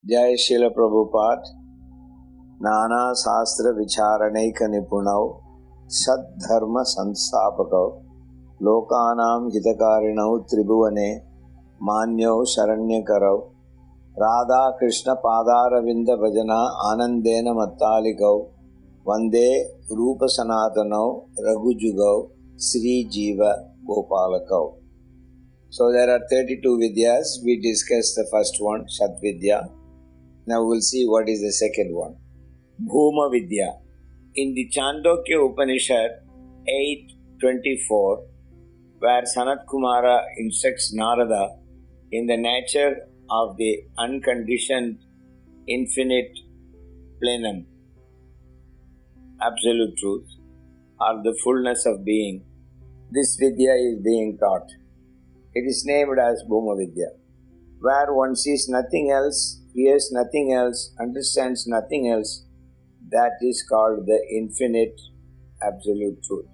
जय शिल प्रभुपाद नाना शास्त्र विचारणैक निपुणौ सद्धर्म संस्थापकौ लोकानां हितकारिणौ त्रिभुवने मान्यौ शरण्यकरौ राधा कृष्ण पादारविंद भजना आनंदेन मत्तालिकौ वंदे रूप सनातनौ रघुजुगौ श्री जीव गोपालकौ. So there are 32 vidyas. We discussed the first one, Shat Vidya. Now we'll see what is the second one. Bhuma Vidya. In the Chandogya Upanishad 8.24, where Sanat Kumara instructs Narada in the nature of the unconditioned infinite plenum, absolute truth, or the fullness of being, this Vidya is being taught. It is named as Bhuma Vidya, where one sees nothing else, hears nothing else, understands nothing else. That is called the infinite absolute truth.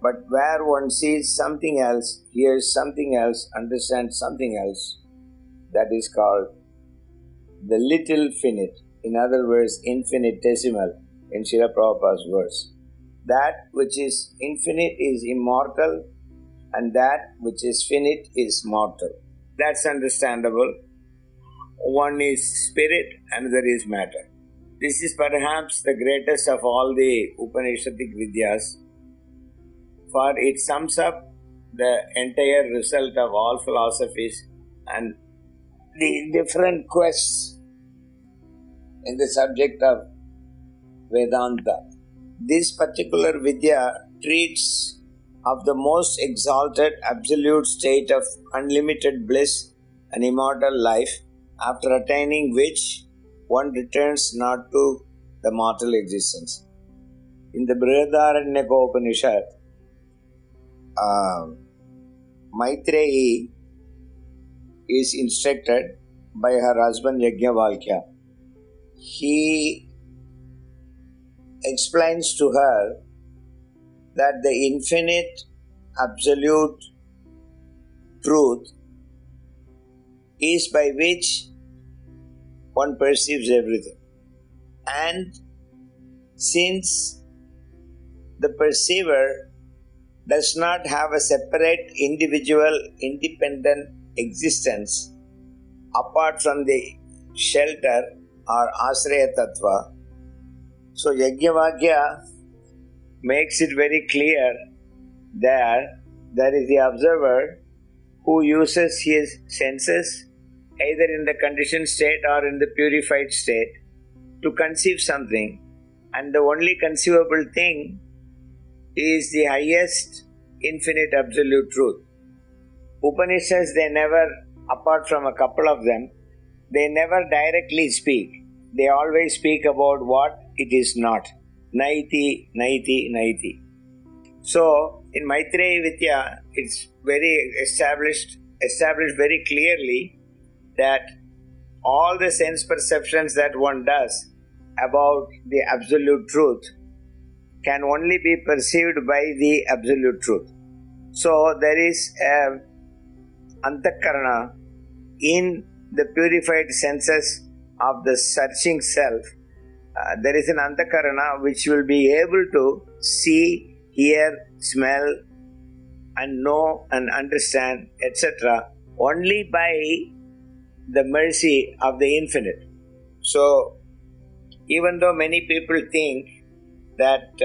But where one sees something else, hears something else, understands something else, that is called the little finite. In other words, infinitesimal in Srila Prabhupada's words. That which is infinite is immortal, and that which is finite is mortal. That's understandable. One is spirit, another is matter. This is perhaps the greatest of all the Upanishadic Vidyas, for it sums up the entire result of all philosophies and the different quests in the subject of Vedanta. This particular Vidya treats of the most exalted absolute state of unlimited bliss and immortal life, after attaining which one returns not to the mortal existence. In the Brihadaranyaka Upanishad, Maitreyi is instructed by her husband Yajnavalkya. He explains to her that the infinite absolute truth is by which one perceives everything. And since the perceiver does not have a separate individual independent existence apart from the shelter or Asraya Tattva, so Yajnavalkya makes it very clear that there is the observer who uses his senses either in the conditioned state or in the purified state to conceive something, and the only conceivable thing is the highest infinite absolute truth. Upanishads, they never, apart from a couple of them, they never directly speak. They always speak about what it is not. Naiti, naiti, naiti. So, in Maitreyi Vidya, it's very established very clearly that all the sense perceptions that one does about the absolute truth can only be perceived by the absolute truth. So, there is an antakarana in the purified senses of the searching self. There is an antakarana which will be able to see, hear, smell, and know and understand, etc., only by the mercy of the infinite. So, even though many people think that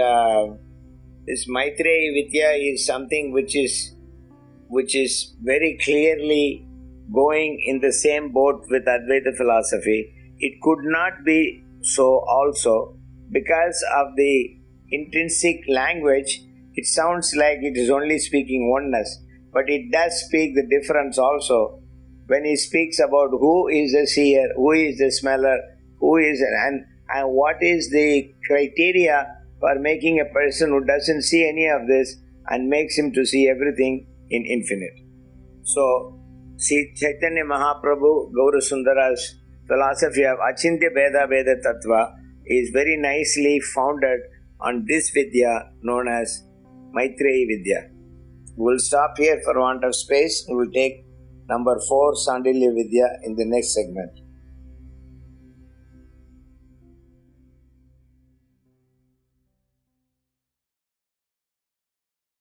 this Maitreyi Vidya is something which is very clearly going in the same boat with Advaita philosophy, it could not be so also because of the intrinsic language. It sounds like it is only speaking oneness, but it does speak the difference also when he speaks about who is the seer, who is the smeller, who is and what is the criteria for making a person who doesn't see any of this and makes him to see everything in infinite. So, see Chaitanya Mahaprabhu Gaurasundara's philosophy of Achintya Bheda Bheda Tattva is very nicely founded on this Vidya known as Maitreyi Vidya. We will stop here for want of space. We will take number 4, Sandilya Vidya, in the next segment.